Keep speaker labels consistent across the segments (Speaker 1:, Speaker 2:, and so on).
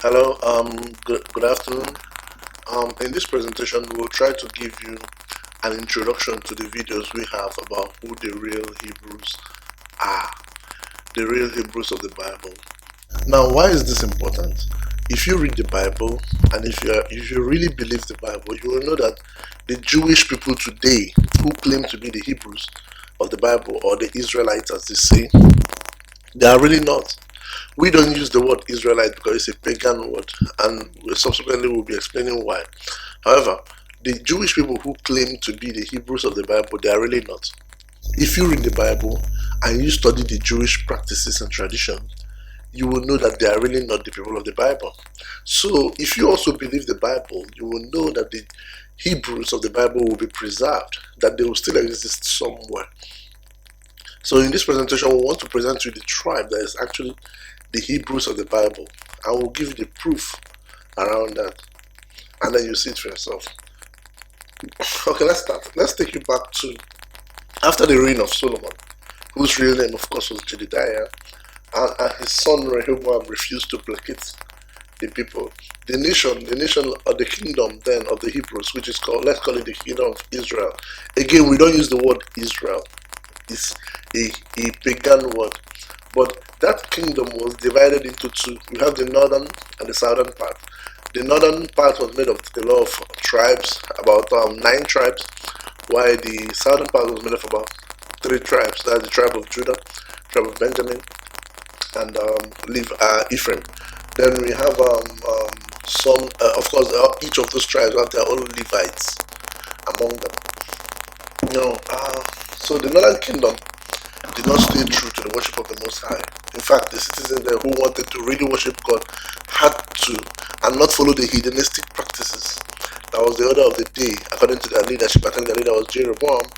Speaker 1: Hello, good afternoon. In this presentation, we'll try to give you an introduction to the videos we have about who the real Hebrews are, the real Hebrews of the Bible. Now, why is this important? If you read the Bible, and if you really believe the Bible, you will know that the Jewish people today who claim to be the Hebrews of the Bible, or the Israelites as they say, they are really not. We don't use the word Israelite because it's a pagan word, and subsequently we'll be explaining why. However, the Jewish people who claim to be the Hebrews of the Bible, they are really not. If you read the Bible and you study the Jewish practices and traditions, you will know that they are really not the people of the Bible. So if you also believe the Bible, you will know that the Hebrews of the Bible will be preserved, that they will still exist somewhere. So in this presentation, we want to present you the tribe that is actually the Hebrews of the Bible, and we'll give you the proof around that, and then you see it for yourself. Okay, let's start. Let's take you back to after the reign of Solomon, whose real name of course was Jedidiah, and his son Rehoboam refused to placate the people. The nation or the kingdom then of the Hebrews, which is called, let's call it the kingdom of Israel. Again, we don't use the word Israel. It's a pagan word. But that kingdom was divided into two. We have the northern and the southern part. The northern part was made of a lot of tribes, about 9 tribes, while the southern part was made of about 3 tribes. That's the tribe of Judah, tribe of Benjamin, and Ephraim. Then we have some, of course, each of those tribes have their own Levites among them. So the northern kingdom did not stay true to the worship of the Most High. In fact, the citizens there who wanted to really worship God had to, and not follow the hedonistic practices. That was the order of the day, according to their leadership. I think their leader was Jeroboam.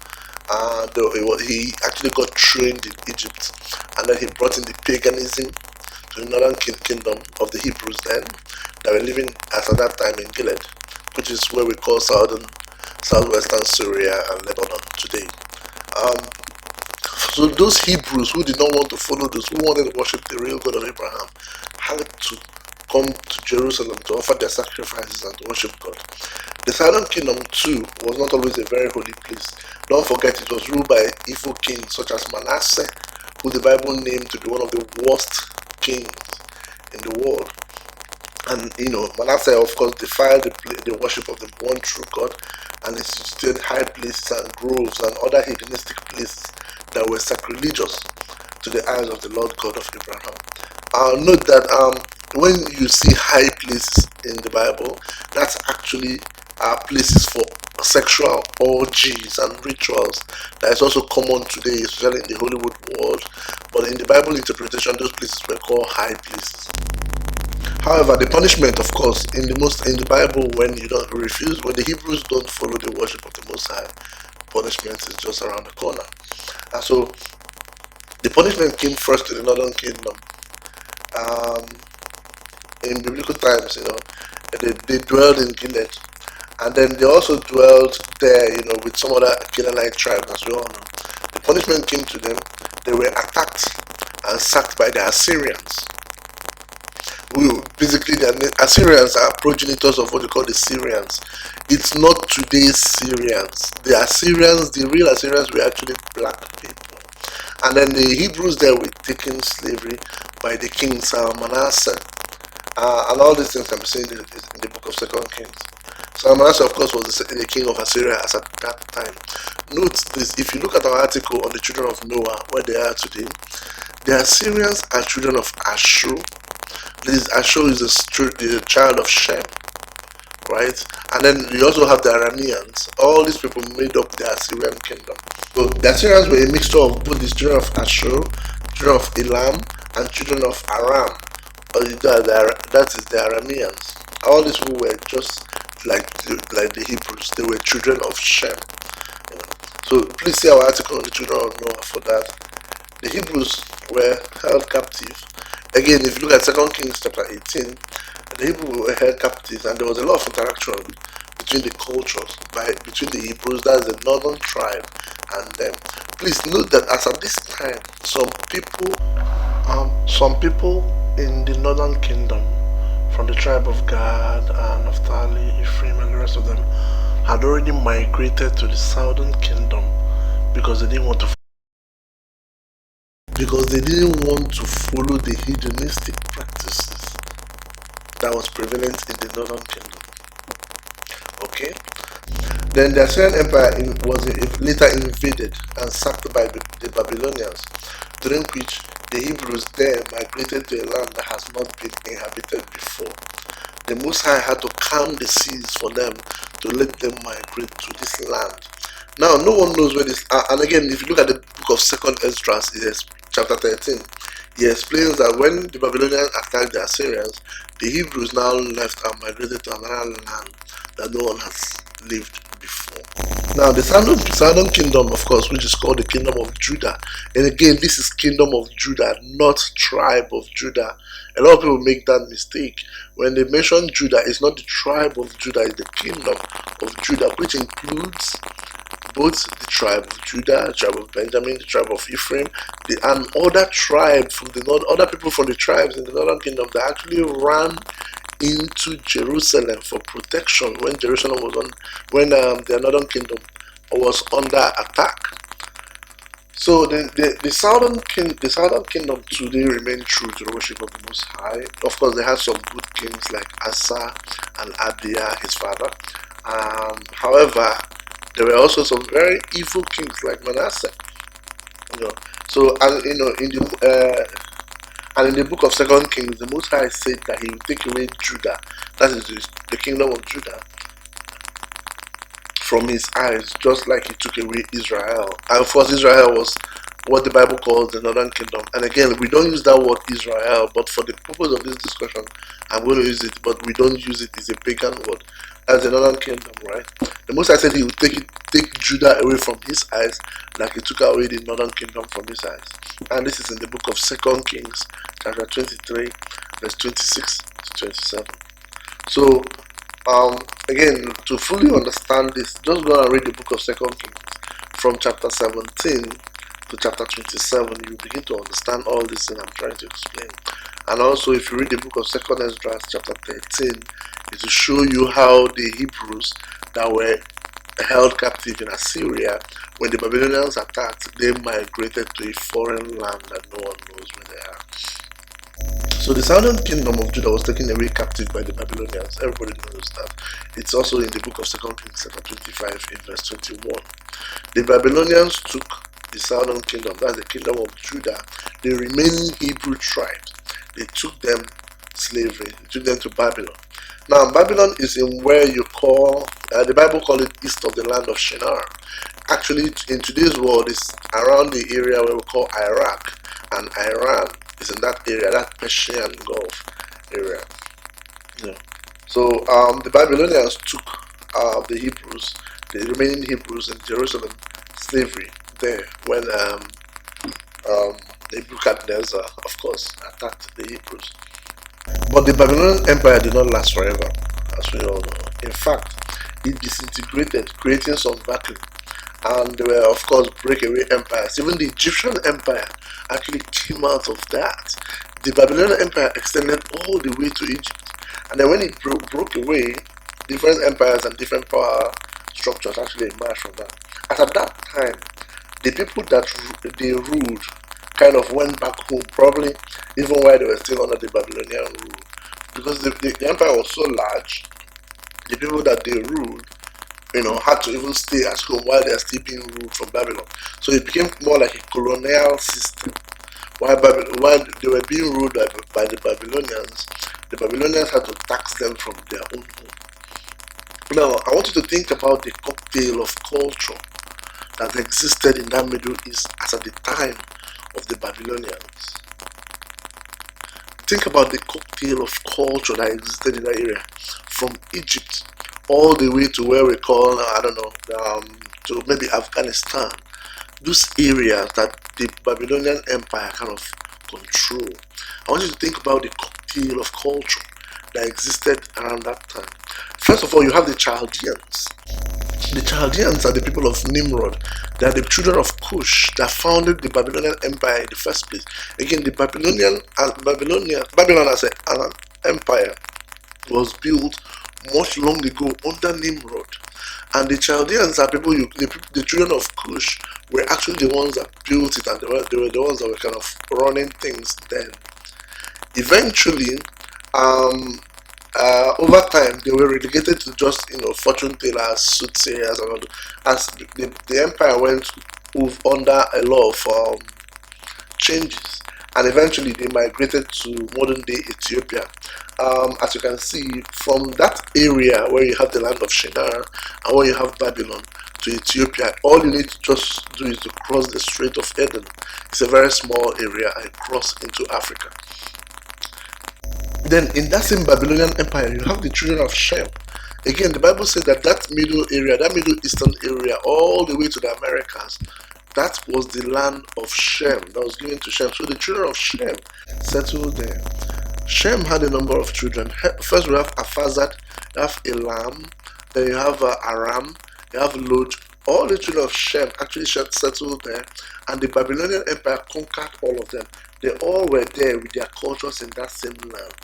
Speaker 1: He actually got trained in Egypt, and then he brought in the paganism to the northern kingdom of the Hebrews then, that were living at that time in Gilead, which is where we call southwestern Syria and Lebanon today. So those Hebrews who did not want to follow those, who wanted to worship the real God of Abraham, had to come to Jerusalem to offer their sacrifices and to worship God. The southern kingdom too was not always a very holy place. Don't forget, it was ruled by evil kings such as Manasseh, who the Bible named to be one of the worst kings in the world. And Manasseh, of course, defiled the worship of the one true God, and instituted high places and groves and other hedonistic places that were sacrilegious to the eyes of the Lord God of Abraham. Note that when you see high places in the Bible, that's actually places for sexual orgies and rituals. That is also common today, especially in the Hollywood world. But in the Bible interpretation, those places were called high places. However, the punishment, of course, in the Bible, when you don't refuse, when the Hebrews don't follow the worship of the Most High, punishment is just around the corner. And so, the punishment came first to the northern kingdom. In biblical times, they dwelled in Gilead, and then they also dwelled there, with some other Canaanite tribes, as we all know. The punishment came to them. They were attacked and sacked by the Assyrians. Basically, the Assyrians are progenitors of what we call the Syrians. It's not today's Syrians. The real Assyrians were actually black people. And then the Hebrews there were taken slavery by the kings Manasseh. And all these things can be seen in the book of 2 Kings. So Manasseh, of course, was the king of Assyria as at that time. Note this, if you look at our article on the children of Noah, where they are today, the Assyrians are children of Ashur. Ashur is a child of Shem, right? And then you also have the Arameans. All these people made up the Assyrian kingdom. So the Assyrians were a mixture of both the children of Ashur, children of Elam, and children of Aram. That is the Arameans. All these people were just like the Hebrews. They were children of Shem. So please see our article on the children of Noah for that. The Hebrews were held captive. Again, if you look at 2 Kings chapter 18, the Hebrews were held captive, and there was a lot of interaction between the cultures, between the Hebrews, that's the northern tribe, and them. Please note that as at this time, some people in the northern kingdom from the tribe of Gad and Naphtali, Ephraim, and the rest of them had already migrated to the southern kingdom because they didn't want to follow the hedonistic practices that was prevalent in the northern kingdom. Okay? Then the Assyrian Empire was later invaded and sacked by the Babylonians, during which the Hebrews there migrated to a land that has not been inhabited before. The Most High had to calm the seas for them to let them migrate to this land. Now, no one knows where this. And again, if you look at the book of Second Esdras, chapter 13, he explains that when the Babylonians attacked the Assyrians, the Hebrews now left and migrated to another land that no one has lived before. Now, the southern kingdom, of course, which is called the kingdom of Judah, and again, this is kingdom of Judah, not tribe of Judah. A lot of people make that mistake. When they mention Judah, it's not the tribe of Judah, it's the kingdom of Judah, which includes both the tribe of Judah, the tribe of Benjamin, the tribe of Ephraim, and other tribes from the north, other people from the tribes in the northern kingdom that actually ran into Jerusalem for protection when Jerusalem was the northern kingdom was under attack. So the southern kingdom today remain true to the worship of the Most High. Of course, they had some good kings like Asa and Abia, his father. However, there were also some very evil kings like Manasseh. So in the book of Second Kings, the Most High said that He will take away Judah, that is the kingdom of Judah, from His eyes, just like He took away Israel. And of course, Israel was what the Bible calls the northern kingdom. And again, we don't use that word Israel, but for the purpose of this discussion, I'm going to use it, but we don't use it as a pagan word. As the northern kingdom, right? The Most High said He would take Judah away from His eyes, like He took away the northern kingdom from His eyes. And this is in the book of Second Kings, chapter 23, verse 26 to 27. So, again, to fully understand this, just go and read the book of Second Kings from chapter 17 to chapter 27. You begin to understand all this thing I'm trying to explain. And also, if you read the book of Second Esdras, chapter 13, it will show you how the Hebrews that were held captive in Assyria, when the Babylonians attacked, they migrated to a foreign land that no one knows where they are. So the southern kingdom of Judah was taken away captive by the Babylonians. Everybody knows that. It's also in the book of Second Kings, chapter 25, in verse 21. The Babylonians took the southern kingdom, that's the kingdom of Judah, the remaining Hebrew tribes. They took them slavery. They took them to Babylon. Now, Babylon is in where you call, the Bible calls it east of the land of Shinar. Actually, in today's world, it's around the area where we call Iraq, and Iran is in that area, that Persian Gulf area. So, the Babylonians took the Hebrews, the remaining Hebrews in Jerusalem, slavery there when Nebuchadnezzar, of course, attacked the Hebrews. But the Babylonian Empire did not last forever, as we all know. In fact, it disintegrated, creating some vacuum. And there were, of course, breakaway empires. Even the Egyptian Empire actually came out of that. The Babylonian Empire extended all the way to Egypt. And then when it broke away, different empires and different power structures actually emerged from that. At that time, the people that they ruled kind of went back home, probably even while they were still under the Babylonian rule. Because the empire was so large, the people that they ruled, had to even stay at home while they are still being ruled from Babylon. So it became more like a colonial system. While they were being ruled by the Babylonians had to tax them from their own home. Now, I want you to think about the cocktail of culture that existed in that Middle East as at the time of the Babylonians. Think about the cocktail of culture that existed in that area, from Egypt all the way to where we call, to maybe Afghanistan. Those areas that the Babylonian Empire kind of controlled. I want you to think about the cocktail of culture that existed around that time. First of all, you have the Chaldeans. The Chaldeans are the people of Nimrod. They are the children of Cush that founded the Babylonian Empire in the first place. Again, Babylon as an empire was built much long ago under Nimrod. And the Chaldeans are people, the children of Cush were actually the ones that built it, and they were the ones that were kind of running things then. Eventually, over time, they were relegated to just, fortune tellers, soothsayers, and all that. As the empire went under a lot of changes, and eventually they migrated to modern day Ethiopia. As you can see, from that area where you have the land of Shinar and where you have Babylon to Ethiopia, all you need to just do is to cross the Strait of Eden. It's a very small area, and cross into Africa. Then in that same Babylonian empire, you have the children of Shem. Again, the Bible says that Middle area, that Middle Eastern area, all the way to the Americas, that was the land of Shem that was given to Shem. So the children of Shem settled there. Shem had a number of children. First, we have Aphazad, you have Elam, then you have Aram, you have Lod. All the children of Shem actually settled there, and the Babylonian Empire conquered all of them. They all were there with their cultures in that same land.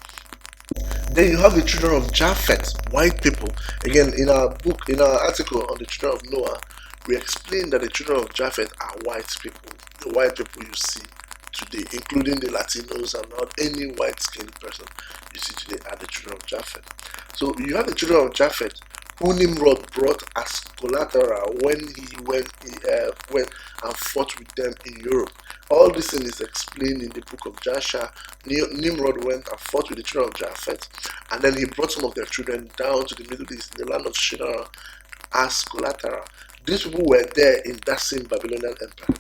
Speaker 1: Then you have the children of Japheth, white people. Again, in our article on the children of Noah, we explain that the children of Japheth are white people. The white people you see today, including the Latinos, and not any white-skinned person you see today are the children of Japheth. So you have the children of Japheth, who Nimrod brought as collateral when he went and fought with them in Europe. All this thing is explained in the book of Joshua. Nimrod went and fought with the children of Japheth, and then he brought some of their children down to the Middle East, in the land of Shinar, as collateral. These people were there in that same Babylonian empire.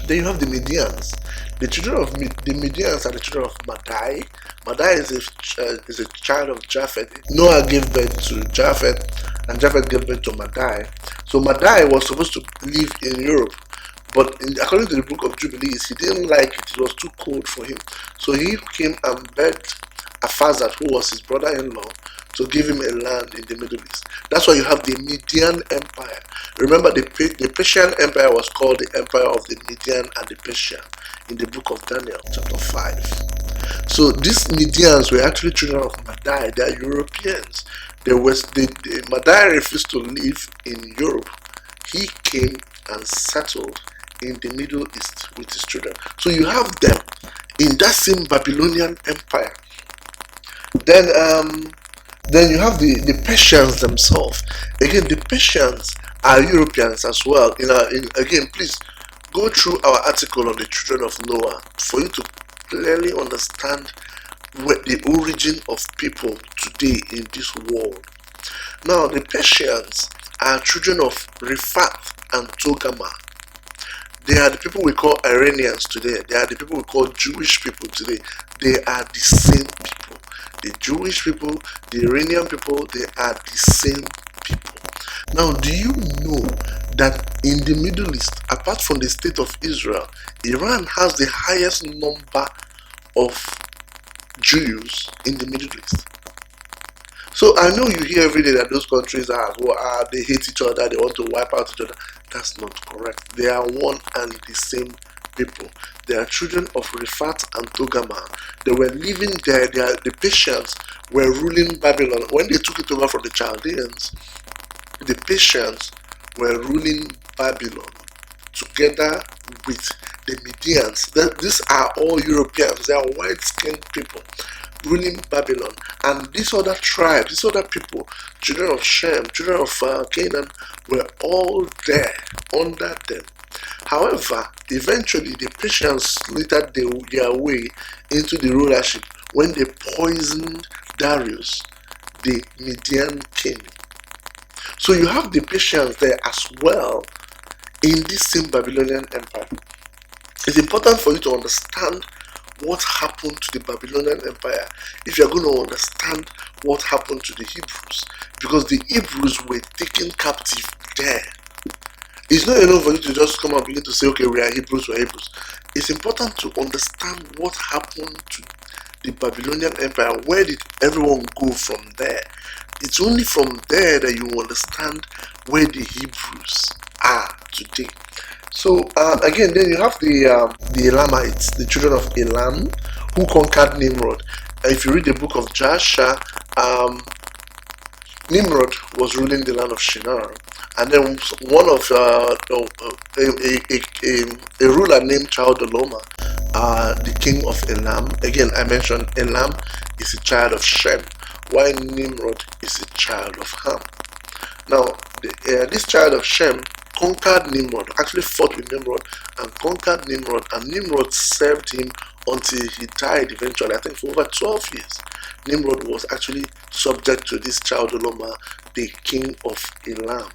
Speaker 1: Then you have the Medians. The children of the Medians are the children of Madai. Madai is a child of Japheth. Noah gave birth to Japheth, and Japheth gave birth to Madai. So Madai was supposed to live in Europe, but according to the book of Jubilees, he didn't like it. It was too cold for him. So he came and begged Aphazad, who was his brother-in-law, to give him a land in the Middle East. That's why you have the Median Empire. Remember, the Persian Empire was called the Empire of the Median and the Persian in the book of Daniel, chapter 5. So these Medians were actually children of Madai. They are Europeans. Madai refused to live in Europe. He came and settled in the Middle East with his children. So you have them in that same Babylonian Empire. Then you have the Persians themselves. Again, the Persians are Europeans as well. Again, please go through our article on the children of Noah for you to clearly understand the origin of people today in this world. Now, the Persians are children of Riphath and Togarmah. They are the people we call Iranians today. They are the people we call Jewish people today. They are the same people. The Jewish people, the Iranian people, they are the same people. Now, do you know that in the Middle East, apart from the state of Israel, Iran has the highest number of Jews in the Middle East? So I know you hear every day that those countries they hate each other, they want to wipe out each other. That's not correct. They are one and the same people. They are children of Riphath and Togarmah. They were living there. The Persians were ruling Babylon. When they took it over from the Chaldeans, the Persians were ruling Babylon together with the Medians. These are all Europeans. They are white-skinned people ruling Babylon. And these other tribes, these other people, children of Shem, children of Canaan, were all there under them. However, eventually the Persians slithered their way into the rulership when they poisoned Darius, the Median king. So you have the Persians there as well in this same Babylonian empire. It's important for you to understand what happened to the Babylonian Empire if you're going to understand what happened to the Hebrews, because the Hebrews were taken captive there. It's not enough for you to just come and begin to say, okay, we are Hebrews, we're Hebrews. It's important to understand what happened to the Babylonian Empire. Where did everyone go from there? It's only from there that you understand where the Hebrews are today. So again, then you have the Elamites, the children of Elam, who conquered Nimrod. If you read the book of Joshua, um, Nimrod was ruling the land of Shinar, and then one of a ruler named Chaldoloma, the king of Elam. Again, I mentioned Elam is a child of Shem, while Nimrod is a child of Ham. Now, this child of Shem conquered Nimrod, actually fought with Nimrod and conquered Nimrod, and Nimrod served him until he died eventually, I think for over 12 years. Nimrod was actually subject to this Chaldoloma, the king of Elam.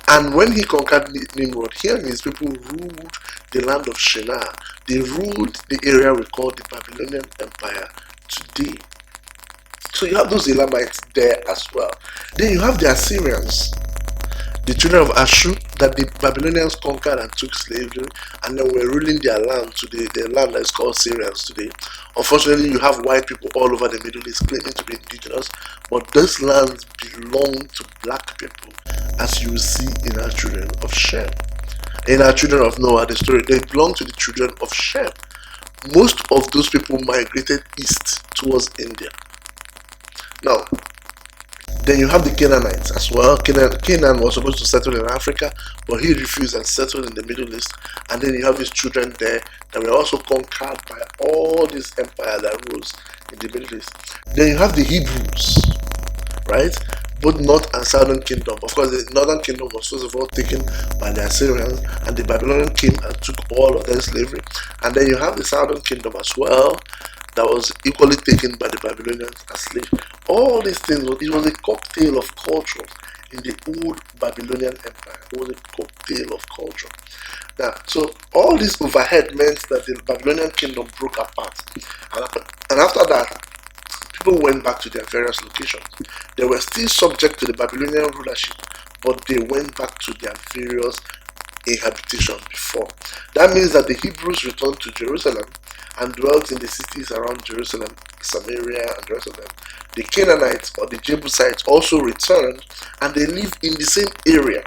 Speaker 1: And when he conquered Nimrod, he and his people ruled the land of Shinar. They ruled the area we call the Babylonian Empire today. So you have those Elamites there as well. Then you have the Assyrians, the children of Ashur, that the Babylonians conquered and took slavery, and then were ruling their land today, the land that is called Syrians today. Unfortunately, you have white people all over the Middle East claiming to be indigenous, but those lands belong to black people, as you will see in our children of Shem. In our children of Noah, the story, they belong to the children of Shem. Most of those people migrated east towards India. Now, then you have the Canaanites as well. Canaan was supposed to settle in Africa, but he refused and settled in the Middle East. And then you have these children there that were also conquered by all this empire that rose in the Middle East. Then you have the Hebrews, right? Both North and Southern Kingdom. Of course, the Northern Kingdom was first of all taken by the Assyrians, and the Babylonian came and took all of their slavery. And then you have the Southern Kingdom as well, that was equally taken by the Babylonians as slaves. All these things, it was a cocktail of culture in the old Babylonian Empire. It was a cocktail of culture. Now, so all this overhead meant that the Babylonian kingdom broke apart. And after that, people went back to their various locations. They were still subject to the Babylonian rulership, but they went back to their various inhabitations before. That means that the Hebrews returned to Jerusalem and dwelt in the cities around Jerusalem, Samaria, and the rest of them. The Canaanites or the Jebusites also returned, and they lived in the same area.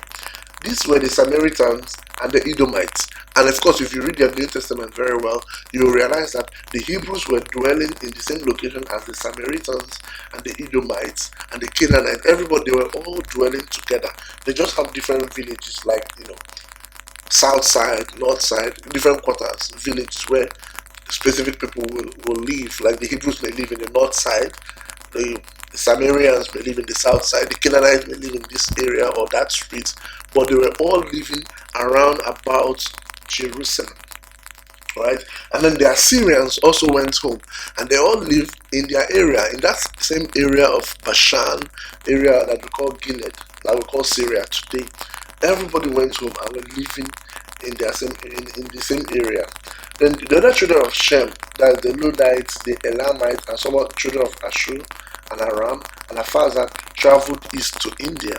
Speaker 1: These were the Samaritans and the Edomites. And of course, if you read the New Testament very well, you will realize that the Hebrews were dwelling in the same location as the Samaritans and the Edomites and the Canaanites. Everybody, they were all dwelling together. They just have different villages, like, south side, north side, different quarters, villages where specific people will live. Like the Hebrews may live in the north side, the Samaritans may live in the south side, the Canaanites may live in this area or that street, but they were all living around about Jerusalem, right? And then the Assyrians also went home, and they all lived in their area, in that same area of Bashan, area that we call Gilead, that we call Syria today. Everybody went home and were living in their same in the same area. Then the other children of Shem, that is the Ludites, the Elamites, and some other children of Ashur and Aram and Aphazad traveled east to India.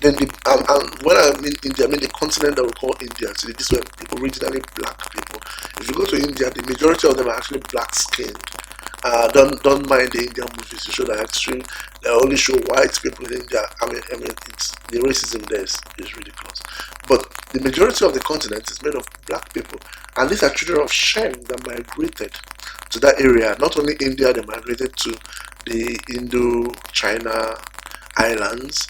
Speaker 1: Then and when I mean India, I mean the continent that we call India today. These were originally black people. If you go to India, the majority of them are actually black skinned. Don't mind the Indian movies. You show that extreme. They only show white people in India. I mean, it's the racism there is ridiculous. But the majority of the continent is made of black people, and these are children of Shem that migrated to that area. Not only India, they migrated to the Indo-China islands,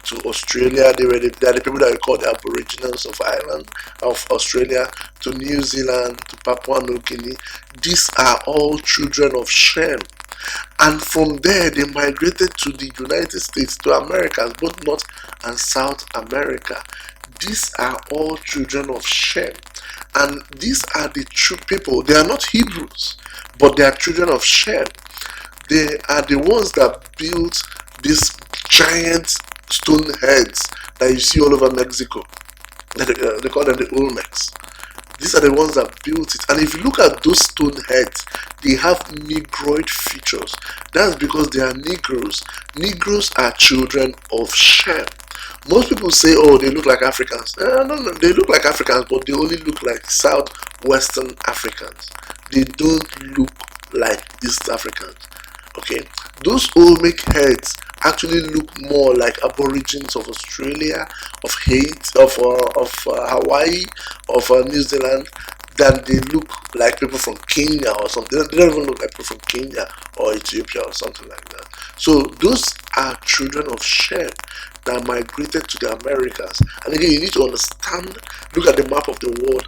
Speaker 1: to Australia. They are the people that we call the Aboriginals of Australia, to New Zealand, to Papua New Guinea. These are all children of Shem. And from there, they migrated to the United States, to Americas, both North and South America. These are all children of Shem. And these are the true people. They are not Hebrews, but they are children of Shem. They are the ones that built these giant stone heads that you see all over Mexico. They call them the Olmecs. These are the ones that built it. And if you look at those stone heads, they have Negroid features. That's because they are Negroes. Negroes are children of Shem. Most people say, oh, they look like Africans. No, they look like Africans, but they only look like Southwestern Africans. They don't look like East Africans. Okay, those Olmec heads actually look more like Aborigines of Australia, of Haiti, of Hawaii, of New Zealand, then they look like people from Kenya or something. They don't even look like people from Kenya or Ethiopia or something like that. So those are children of Shem that migrated to the Americas. And again, you need to understand, look at the map of the world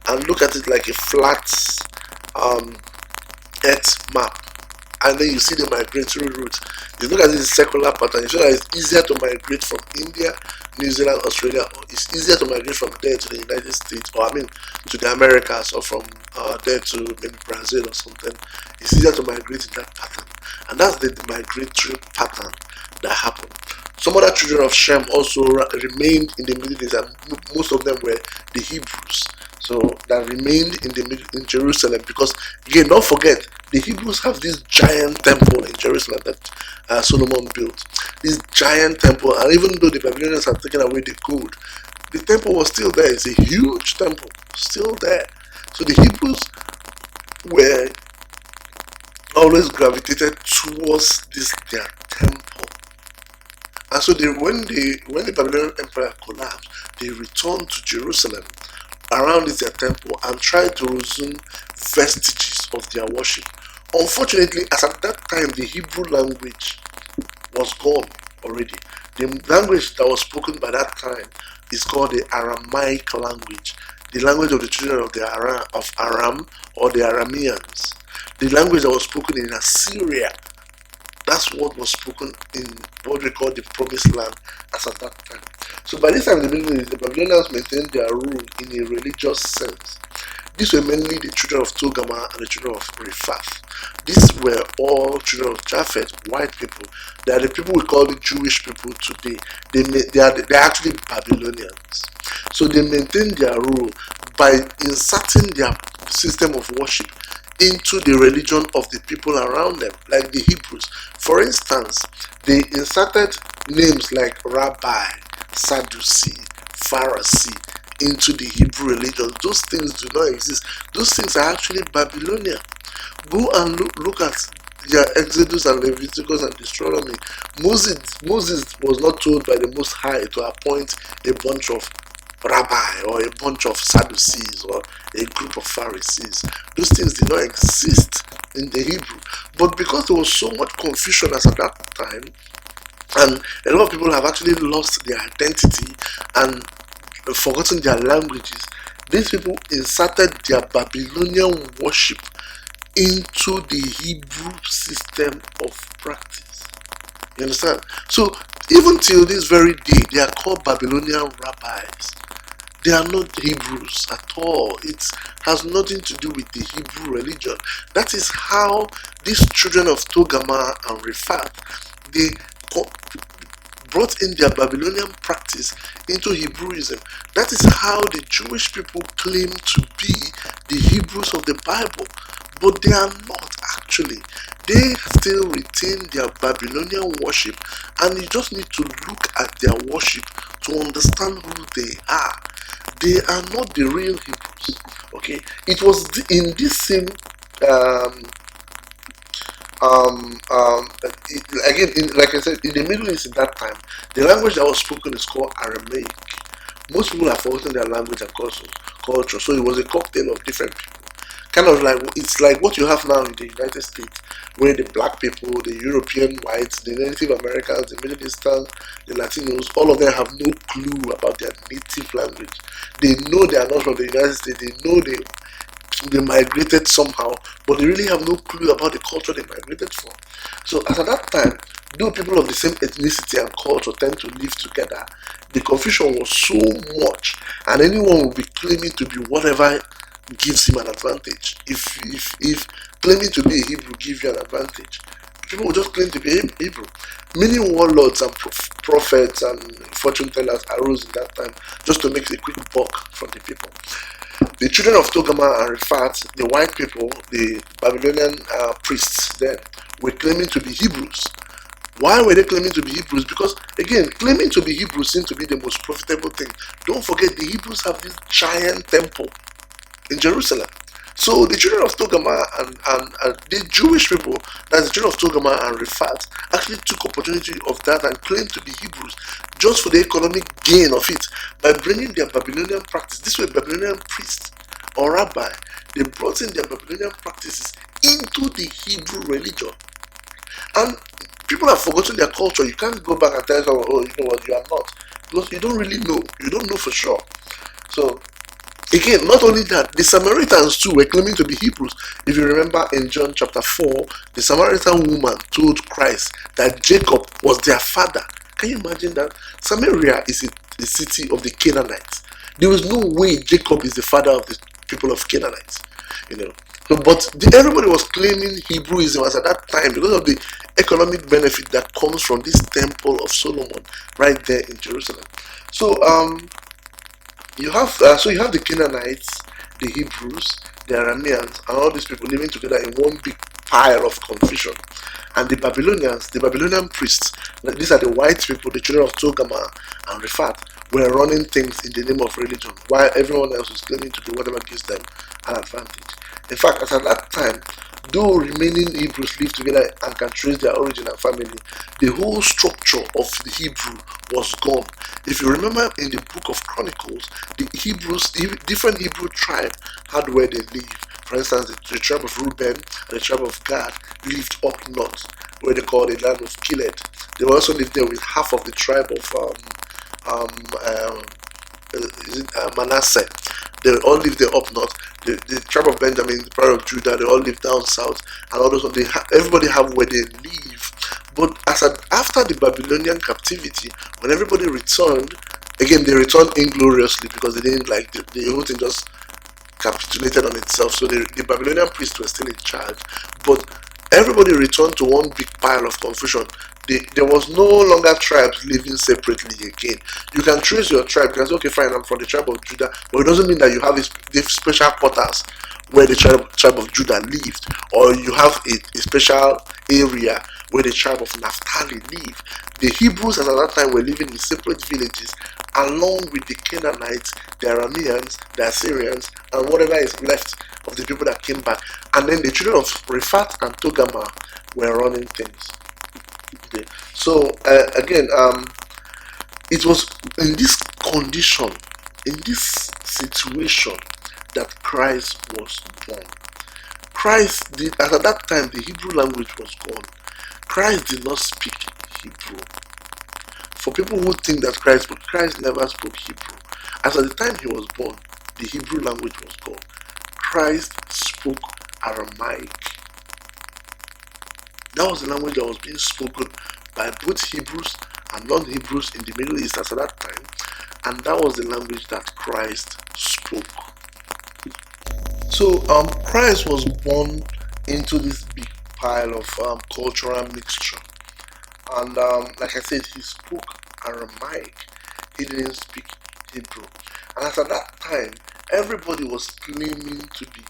Speaker 1: and look at it like a flat Earth map. And then you see the migratory routes. You look at this circular pattern, you see that it's easier to migrate from India, New Zealand, Australia, or it's easier to migrate from there to the United States, or I mean to the Americas, or from there to maybe Brazil or something. It's easier to migrate in that pattern. And that's the migratory pattern that happened. Some other children of Shem also remained in the Middle East, and most of them were the Hebrews. So that remained in Jerusalem, because again, don't forget, the Hebrews have this giant temple in Jerusalem that Solomon built. This giant temple, and even though the Babylonians had taken away the gold, the temple was still there. It's a huge temple, still there. So the Hebrews were always gravitated towards this their temple. And so when the Babylonian Empire collapsed, they returned to Jerusalem around their temple and tried to resume vestiges of their worship. Unfortunately, as at that time, the Hebrew language was gone already. The language that was spoken by that time is called the Aramaic language, the language of the children of Aram or the Arameans. The language that was spoken in Assyria, that's what was spoken in what we call the Promised Land as at that time. So by this time, the Babylonians maintained their rule in a religious sense. These were mainly the children of Togarmah and the children of Rephath. These were all children of Japheth, white people. They are the people we call the Jewish people today. They are actually Babylonians. So they maintained their rule by inserting their system of worship into the religion of the people around them, like the Hebrews. For instance, they inserted names like Rabbi, Sadducee, Pharisee into the Hebrew religion. Those things do not exist. Those things are actually Babylonian. Go and look at their Exodus and Leviticus and Deuteronomy. Moses was not told by the Most High to appoint a bunch of rabbi or a bunch of Sadducees or a group of Pharisees. Those things did not exist in the Hebrew. But because there was so much confusion as at that time, and a lot of people have actually lost their identity and forgotten their languages, these people inserted their Babylonian worship into the Hebrew system of practice. You understand? So even till this very day, they are called Babylonian rabbis. They are not Hebrews at all. It has nothing to do with the Hebrew religion. That is how these children of Togarmah and Rephath, they brought in their Babylonian practice into Hebrewism. That is how the Jewish people claim to be the Hebrews of the Bible. But they are not actually. They still retain their Babylonian worship, and you just need to look at their worship to understand who they are. They are not the real Hebrews. Okay, it was in this same like I said, in the Middle East at that time, the language that was spoken is called Aramaic. Most people have forgotten their language and culture, so it was a cocktail of different people. Kind of like, it's like what you have now in the United States, where the black people, the European whites, the Native Americans, the Middle Eastern, the Latinos, all of them have no clue about their native language. They know they are not from the United States, they know they migrated somehow, but they really have no clue about the culture they migrated from. So as at that time, though people of the same ethnicity and culture tend to live together, the confusion was so much, and anyone will be claiming to be whatever gives him an advantage. If claiming to be a Hebrew gives you an advantage, people will just claim to be Hebrew. Many warlords and prophets and fortune tellers arose in that time just to make a quick buck from the people. The children of Togarmah and Rephath, the white people, the Babylonian priests then, were claiming to be Hebrews. Why were they claiming to be Hebrews? Because, again, claiming to be Hebrews seemed to be the most profitable thing. Don't forget, the Hebrews have this giant temple in Jerusalem. So the children of Togarmah and the Jewish people, that's the children of Togarmah and Rephath, actually took opportunity of that and claimed to be Hebrews just for the economic gain of it by bringing their Babylonian practice. These were Babylonian priests, or rabbi. They brought in their Babylonian practices into the Hebrew religion. And people have forgotten their culture. You can't go back and tell someone, oh, you know what, you are not. Because you don't really know. You don't know for sure. So, again, not only that, the Samaritans too were claiming to be Hebrews. If you remember in John chapter 4, the Samaritan woman told Christ that Jacob was their father. Can you imagine that? Samaria is a city of the Canaanites. There was no way Jacob is the father of the people of Canaanites. You know. So, but everybody was claiming Hebrewism as at that time because of the economic benefit that comes from this temple of Solomon right there in Jerusalem. So you have the Canaanites, the Hebrews, the Arameans, and all these people living together in one big pile of confusion. And the Babylonians, the Babylonian priests, these are the white people, the children of Togarmah and Riphat, were running things in the name of religion, while everyone else was claiming to do whatever gives them an advantage. In fact, at that time, though remaining Hebrews live together and can trace their origin and family, the whole structure of the Hebrew was gone. If you remember in the book of Chronicles, the Hebrews, different Hebrew tribes had where they lived. For instance, the tribe of Reuben and the tribe of Gad lived up north, where they call the land of Gilead. They also lived there with half of the tribe of Manasseh. They all live there up north. The tribe of Benjamin, the tribe of Judah, they all live down south, and all those. Everybody have where they live. But after the Babylonian captivity, when everybody returned, again they returned ingloriously because they didn't like the whole thing just capitulated on itself. So the Babylonian priests were still in charge, but everybody returned to one big pile of confusion. There was no longer tribes living separately again. You can trace your tribe. You can say, okay, fine, I'm from the tribe of Judah, but it doesn't mean that you have these special quarters where the tribe of Judah lived, or you have a special area where the tribe of Naphtali lived. The Hebrews at that time were living in separate villages, along with the Canaanites, the Arameans, the Assyrians, and whatever is left of the people that came back. And then the children of Riphat and Togarmah were running things. Okay. So again, it was in this condition, in this situation, that Christ was born. Christ did, at that time, the Hebrew language was gone. Christ did not speak Hebrew. For people who think that Christ never spoke Hebrew. As at the time he was born, the Hebrew language was gone. Christ spoke Aramaic. That was the language that was being spoken by both Hebrews and non-Hebrews in the Middle East at that time, and that was the language that Christ spoke. So Christ was born into this big pile of cultural mixture, and like I said, he spoke Aramaic. He didn't speak Hebrew, and as at that time, everybody was claiming to be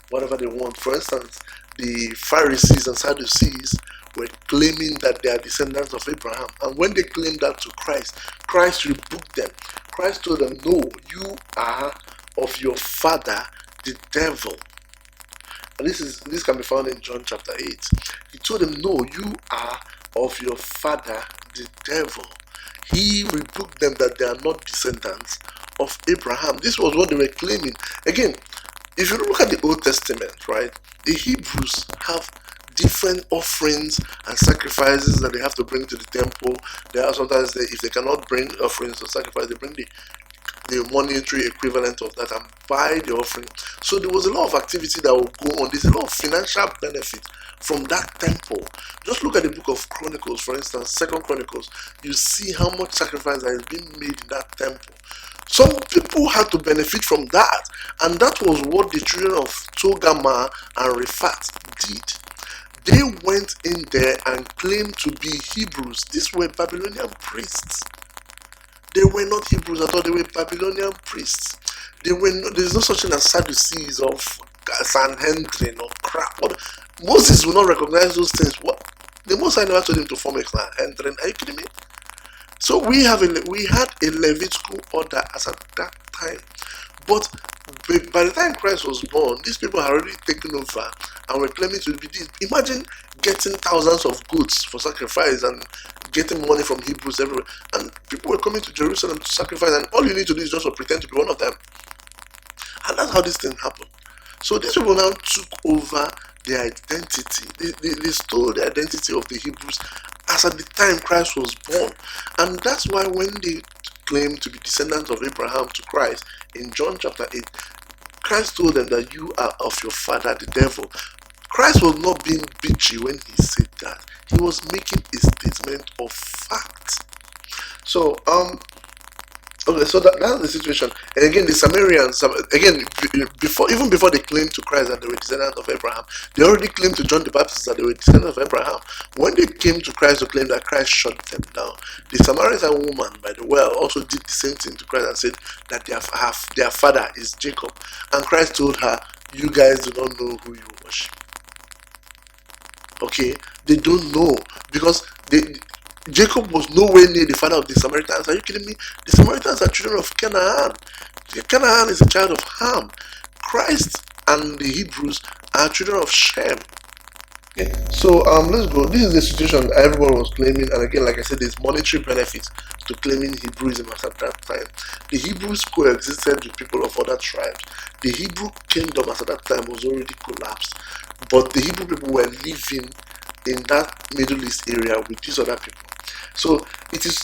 Speaker 1: whatever they want. For instance, the Pharisees and Sadducees were claiming that they are descendants of Abraham, and when they claimed that to Christ, Christ rebuked them. Christ told them, no, you are of your father the devil. And this can be found in John chapter 8. He told them, no, you are of your father the devil. He rebuked them that they are not descendants of Abraham. This was what they were claiming. Again, if you look at the Old Testament, right, the Hebrews have different offerings and sacrifices that they have to bring to the temple. There are sometimes if they cannot bring offerings or sacrifice, they bring the monetary equivalent of that and buy the offering. So there was a lot of activity that will go on. There's a lot of financial benefit from that temple. Just look at the book of Chronicles, for instance, 2 Chronicles. You see how much sacrifice that is being made in that temple. Some people had to benefit from that, and that was what the children of Togarmah and Riphat did. They went in there and claimed to be Hebrews. These were Babylonian priests. They were not Hebrews at all. They were Babylonian priests. There's no such thing as Sadducees or Sanhedrin or crap. Moses will not recognize those things. What? The Most High never told him to form a Sanhedrin. Are you kidding me? So we had a Levitical order as at that time. But by the time Christ was born, these people had already taken over and were claiming to be this. Imagine getting thousands of goods for sacrifice and getting money from Hebrews everywhere. And people were coming to Jerusalem to sacrifice, and all you need to do is just to pretend to be one of them. And that's how this thing happened. So these people now took over their identity. They stole the identity of the Hebrews as at the time Christ was born. And that's why when they claim to be descendants of Abraham to Christ in John chapter 8, Christ told them that you are of your father the devil. Christ was not being bitchy when he said that. He was making a statement of fact. So okay, so that's the situation. And again, the Samaritans, again, even before they claimed to Christ that they were descendants of Abraham, they already claimed to John the Baptist that they were descendants of Abraham. When they came to Christ to claim that Christ shut them down, the Samaritan woman by the well also did the same thing to Christ and said that their father is Jacob. And Christ told her, you guys do not know who you worship. Okay, they don't know because Jacob was nowhere near the father of the Samaritans. Are you kidding me? The Samaritans are children of Canaan. Canaan is a child of Ham. Christ and the Hebrews are children of Shem. Okay, so let's go. This is the situation everyone was claiming, and again, like I said, there's monetary benefits to claiming Hebrewism at that time. The Hebrews coexisted with people of other tribes. The Hebrew kingdom at that time was already collapsed, but the Hebrew people were living in that Middle East area with these other people. So it's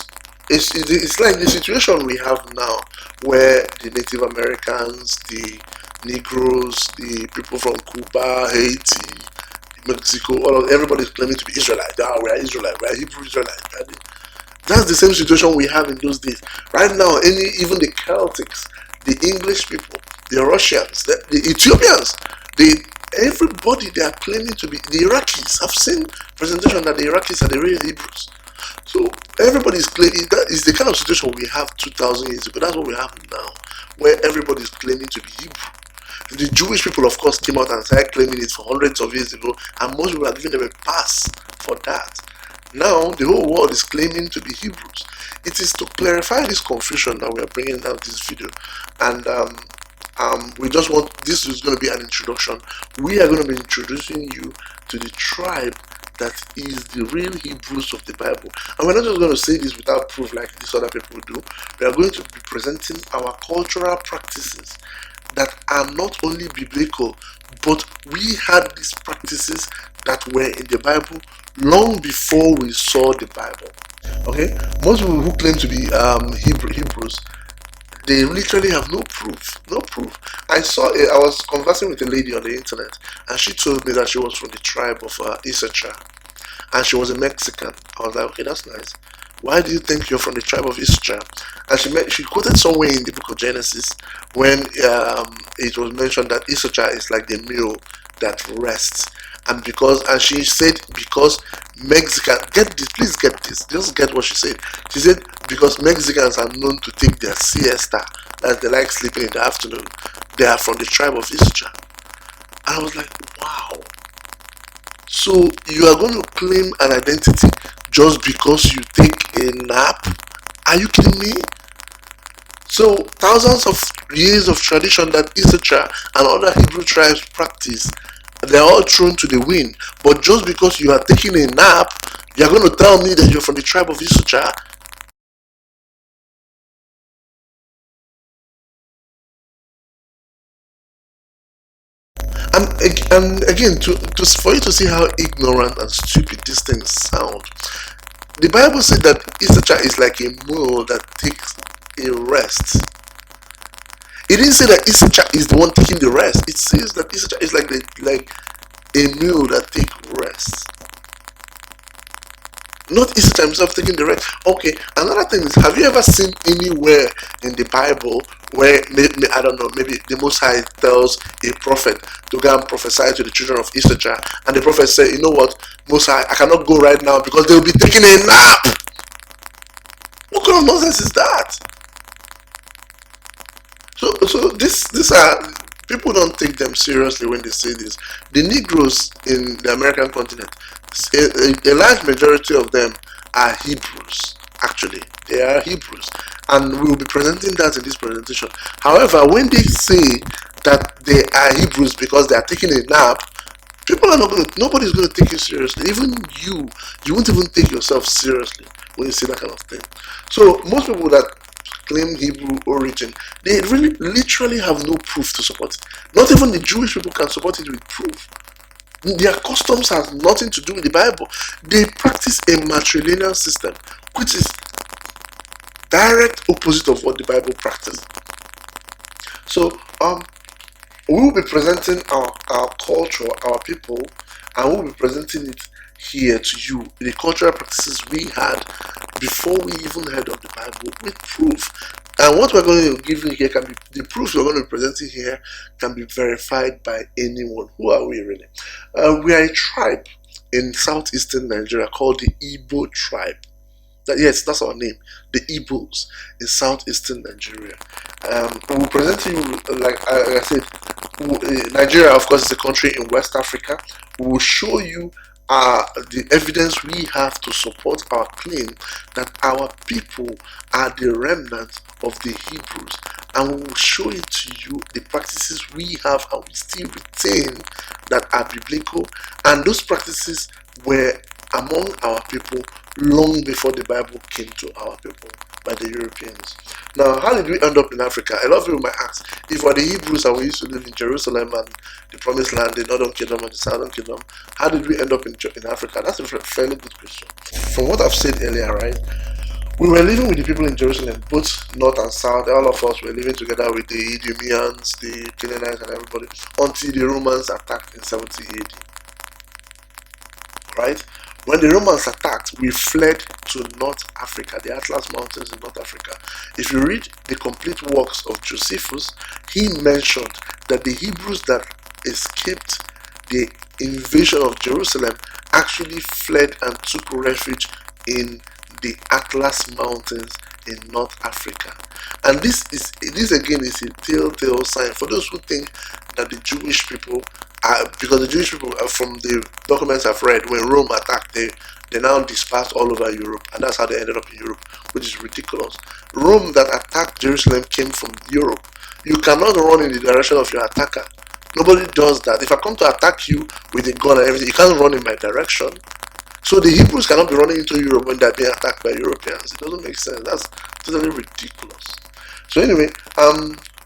Speaker 1: like the situation we have now, where the Native Americans, the Negroes, the people from Cuba, Haiti, Mexico, everybody's claiming to be Israelite. We are Israelite, we are Hebrew Israelites. That's the same situation we have in those days. Right now, even the Celtics, the English people, the Russians, the Ethiopians, everybody they are claiming to be the Iraqis. I've seen presentation that the Iraqis are the real Hebrews. So everybody's claiming that is the kind of situation we have 2,000 years ago. That's what we have now, where everybody's claiming to be Hebrew. The Jewish people, of course, came out and started claiming it for hundreds of years ago, and most people are giving them a pass for that. Now, the whole world is claiming to be Hebrews. It is to clarify this confusion that we are bringing out this video, and we just want, this is going to be an introduction. We are going to be introducing you to the tribe that is the real Hebrews of the Bible. And we're not just going to say this without proof like these other people do. We are going to be presenting our cultural practices that are not only biblical, but we had these practices that were in the Bible long before we saw the Bible. Okay, most people who claim to be Hebrews, they literally have no proof. I was conversing with a lady on the internet, and she told me that she was from the tribe of Issachar, and she was a Mexican. I was like, okay, that's nice. Why do you think you're from the tribe of Issachar? And she quoted somewhere in the book of Genesis when it was mentioned that Issachar is like the mule that rests. And she said, because Mexican, please get this, just get what she said. She said, because Mexicans are known to take their siesta, as they like sleeping in the afternoon, they are from the tribe of Issachar. And I was like, wow. So you are going to claim an identity just because you take a nap? Are you kidding me? So thousands of years of tradition that Issachar and other Hebrew tribes practice, they're all thrown to the wind. But just because you are taking a nap, you're going to tell me that you're from the tribe of Issachar? And again, for you to see how ignorant and stupid these things sound, the Bible said that Issachar is like a mule that takes a rest. It didn't say that Issachar is the one taking the rest. It says that Issachar is like a mule that takes rest. Not Issachar himself taking the rest. Okay, another thing is, have you ever seen anywhere in the Bible where, I don't know, maybe the Most High tells a prophet to go and prophesy to the children of Issachar, and the prophet said, you know what, Most High, I cannot go right now because they'll be taking a nap? What kind of nonsense is that? So these are, people don't take them seriously when they say this. The Negroes in the American continent, a large majority of them are Hebrews. Actually, they are Hebrews, and we will be presenting that in this presentation. However, when they say that they are Hebrews because they are taking a nap, nobody's going to take you seriously. Even you won't even take yourself seriously when you say that kind of thing. So most people that claim Hebrew origin, they really literally have no proof to support it. Not even the Jewish people can support it with proof. Their customs has nothing to do with the Bible. They practice a matrilineal system, which is direct opposite of what the Bible practices. So we will be presenting our culture, our people, and we'll be presenting it here to you, the cultural practices we had before we even heard of the Bible, with proof. And what we're going to give you here can be, the proof we're going to be presenting here can be verified by anyone. Who are we really? We are a tribe in southeastern Nigeria called the Igbo tribe. Yes, that's our name, the Igbos in southeastern Nigeria. We'll present to you, like I said, Nigeria, of course, is a country in West Africa. We will show you the evidence we have to support our claim that our people are the remnant of the Hebrews, and we will show it to you the practices we have and we still retain that are biblical, and those practices were among our people long before the Bible came to our people by the Europeans. Now, how did we end up in Africa? A lot of people might ask, if we're the Hebrews and we used to live in Jerusalem and the Promised Land, the Northern Kingdom and the Southern Kingdom, how did we end up in Africa? That's a fairly good question. From what I've said earlier, right, we were living with the people in Jerusalem, both North and South. All of us were living together with the Idumeans, the Canaanites and everybody, until the Romans attacked in 70 AD. Right? When the Romans attacked, we fled to North Africa, the Atlas Mountains in North Africa. If you read the complete works of Josephus, he mentioned that the Hebrews that escaped the invasion of Jerusalem actually fled and took refuge in the Atlas Mountains in North Africa. And this again is a telltale sign for those who think that the Jewish people, because the Jewish people, from the documents I've read, when Rome attacked, they now dispersed all over Europe, and that's how they ended up in Europe, which is ridiculous. Rome that attacked Jerusalem came from Europe. You cannot run in the direction of your attacker. Nobody does that. If I come to attack you with a gun and everything, you can't run in my direction. So the Hebrews cannot be running into Europe when they're being attacked by Europeans. It doesn't make sense. That's totally ridiculous. So anyway,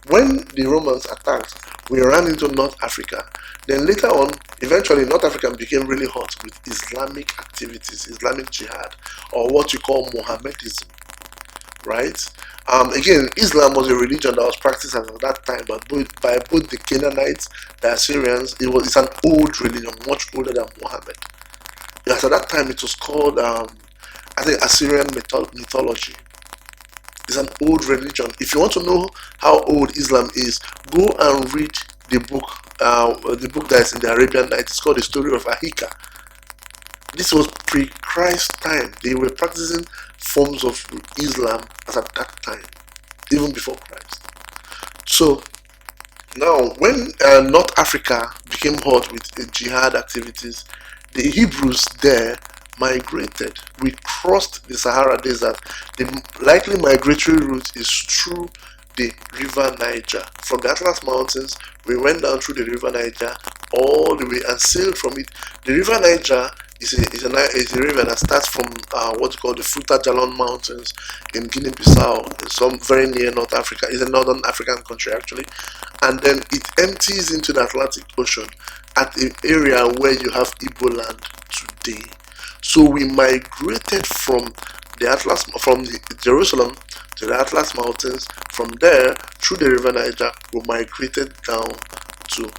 Speaker 1: when the Romans attacked, we ran into North Africa. Then later on, eventually North Africa became really hot with Islamic activities, Islamic jihad, or what you call Mohammedism, right? Again, Islam was a religion that was practiced at that time, but by both the Canaanites, the Assyrians. It's an old religion, much older than Muhammad. Yes, at that time it was called, I think, Assyrian mythology. It's an old religion. If you want to know how old Islam is, go and read the book that is in the Arabian Nights. It's called The Story of Ahika. This was pre-Christ time. They were practicing forms of Islam as at that time, even before Christ. So now, when North Africa became hot with jihad activities, the Hebrews there migrated. We crossed the Sahara Desert. The likely migratory route is through the river Niger. From the Atlas Mountains, we went down through the river Niger all the way and sailed from it. The river Niger is a river that starts from what's called the Fruta Jalon Mountains in Guinea-Bissau, some very near North Africa. It's a northern African country actually, and then it empties into the Atlantic Ocean at an area where you have Igbo land today. So we migrated from Jerusalem to the Atlas Mountains. From there, through the river Niger, we migrated down to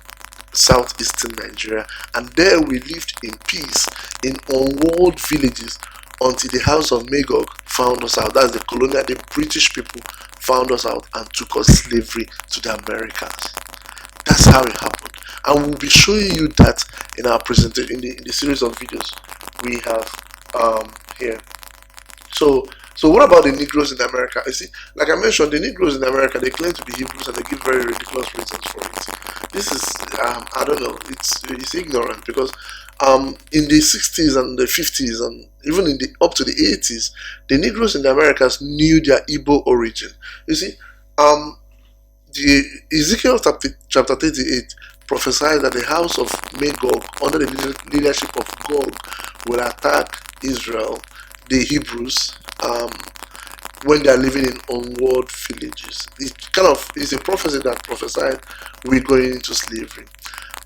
Speaker 1: southeastern Nigeria, and there we lived in peace in unwalled villages until the house of Magog found us out. That's the British people found us out and took us slavery to the Americans. That's how it happened, and we'll be showing you that in our presentation, in the series of videos we have here. So what about the Negroes in America? You see, like I mentioned, the Negroes in America, they claim to be Hebrews and they give very ridiculous reasons for it. This is, I don't know, it's ignorant, because in the 60s and the 50s and even up to the 80s, the Negroes in the Americas knew their Igbo origin. You see, the Ezekiel chapter 38 prophesied that the house of Magog, under the leadership of Gog, will attack Israel, the Hebrews, when they are living in unwalled villages. It kind of is a prophecy that prophesied we're going into slavery.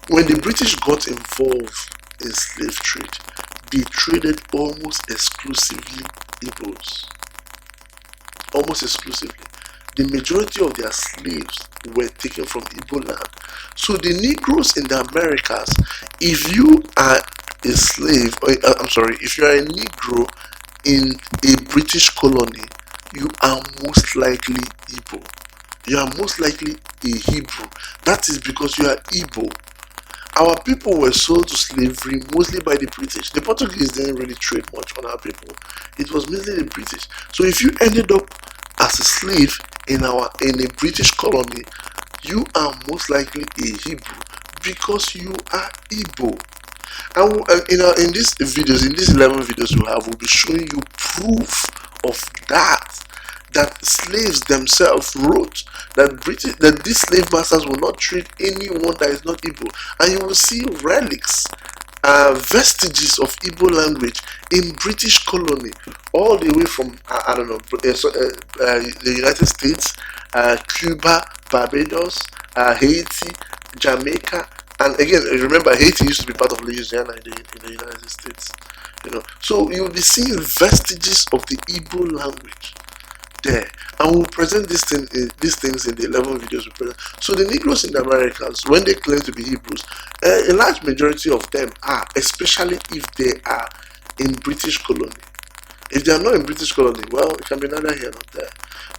Speaker 1: When the British got involved in slave trade, they traded almost exclusively Igbos. Almost exclusively. The majority of their slaves were taken from Igbo land. So the Negroes in the Americas, if you are a slave, if you are a Negro in a British colony, you are most likely Igbo. You are most likely a Hebrew. That is because you are Igbo. Our people were sold to slavery mostly by the British. The Portuguese didn't really trade much on our people. It was mainly the British. So if you ended up as a slave in a British colony, you are most likely a Hebrew because you are Igbo. And in these videos, in these 11 videos we have, we'll be showing you proof of that slaves themselves wrote that these slave masters will not treat anyone that is not Igbo, and you will see relics, vestiges of Igbo language in British colony, all the way from the United States, Cuba, Barbados, Haiti, Jamaica, and again, remember Haiti used to be part of Louisiana in the United States. So you will be seeing vestiges of the Igbo language there, and we'll present these things in the 11 videos we present. So the Negroes in the Americas, when they claim to be Hebrews, a large majority of them are, especially if they are in British colony. If they are not in British colony, well, it can be neither here nor there.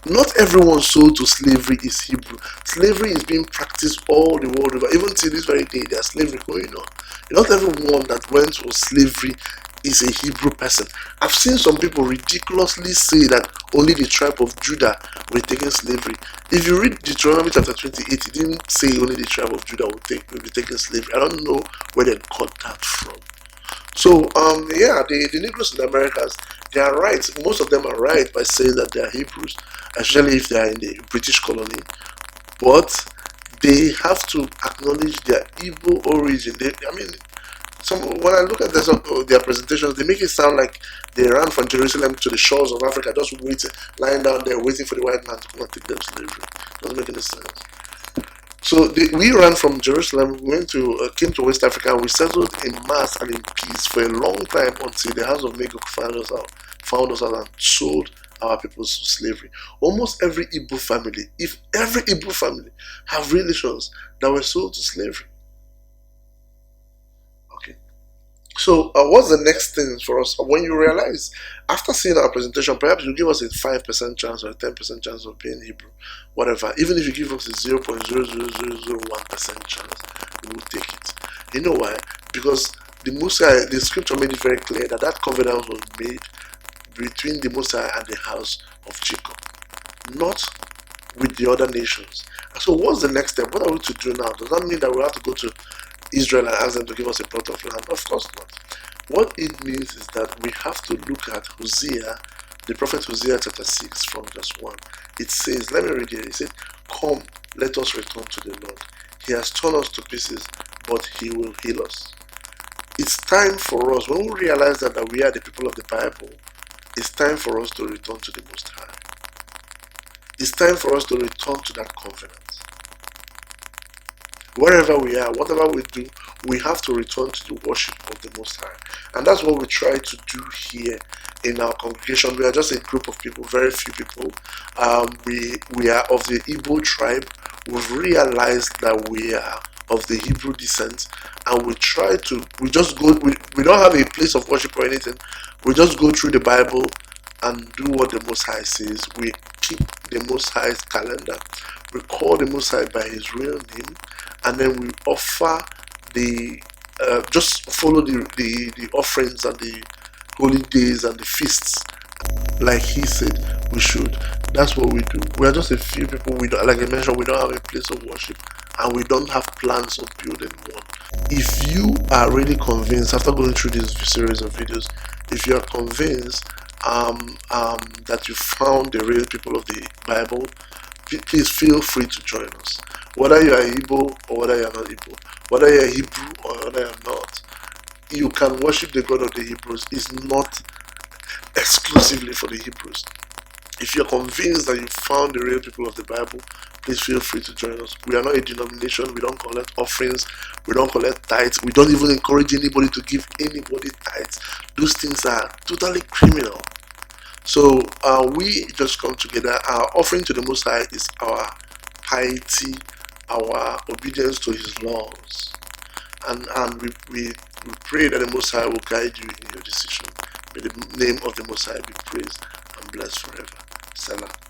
Speaker 1: Not everyone sold to slavery is Hebrew. Slavery is being practiced all the world over. Even till this very day, there's slavery going on. Not everyone that went to slavery is a Hebrew person. I've seen some people ridiculously say that only the tribe of Judah were taking slavery. If you read Deuteronomy chapter 28, it didn't say only the tribe of Judah will be taking slavery. I don't know where they got that from. So the Negroes in the Americas, they are right. Most of them are right by saying that they are Hebrews, especially if they are in the British colony. But they have to acknowledge their Igbo origin. When I look at their presentations, they make it sound like they ran from Jerusalem to the shores of Africa, just waiting, lying down there, waiting for the white man to come and take them slavery. Doesn't make any sense. So we ran from Jerusalem, we came to West Africa, and we settled in mass and in peace for a long time until the house of Magog found us out and sold our people to slavery. Almost every Igbo family, if every Igbo family, have relations that were sold to slavery. So what's the next thing for us? When you realize, after seeing our presentation, perhaps you give us a 5% chance or a 10% chance of being Hebrew, whatever. Even if you give us a 0.00001% chance, we will take it. You know why? Because the scripture made it very clear that covenant was made between the Most High and the house of Jacob, not with the other nations. And so what's the next step? What are we to do now? Does that mean that we have to go to Israel and ask them to give us a plot of land? Of course not. What it means is that we have to look at Hosea, the prophet Hosea chapter 6 from verse 1. It says, let me read it. It says, "Come, let us return to the Lord. He has torn us to pieces, but he will heal us." It's time for us, when we realize that we are the people of the Bible, it's time for us to return to the Most High. It's time for us to return to that covenant. Wherever we are, whatever we do, we have to return to the worship of the Most High. And that's what we try to do here in our congregation. We are just a group of people, very few people. We are of the Igbo tribe. We've realized that we are of the Hebrew descent, and we don't have a place of worship or anything. We just go through the Bible and do what the Most High says. We keep the Most High's calendar. We call the Most High by his real name, and then we offer just follow the offerings and the holy days and the feasts like he said we should. That's what we do. We are just a few people. We don't, like I mentioned, we don't have a place of worship, and we don't have plans of building one. If you are really convinced after going through this series of videos, if you are convinced that you found the real people of the Bible, please feel free to join us. Whether you are Igbo or whether you are not Igbo, whether you are Hebrew or whether you are not, you can worship the God of the Hebrews. It's not exclusively for the Hebrews. if you're convinced that you found the real people of the Bible, please feel free to join us. We are not a denomination. We don't collect offerings. We don't collect tithes. We don't even encourage anybody to give anybody tithes. Those things are totally criminal. So we just come together. Our offering to the Most High is our piety, our obedience to His laws. And we pray that the Most High will guide you in your decision. May the name of the Most High be praised and blessed forever. Salah.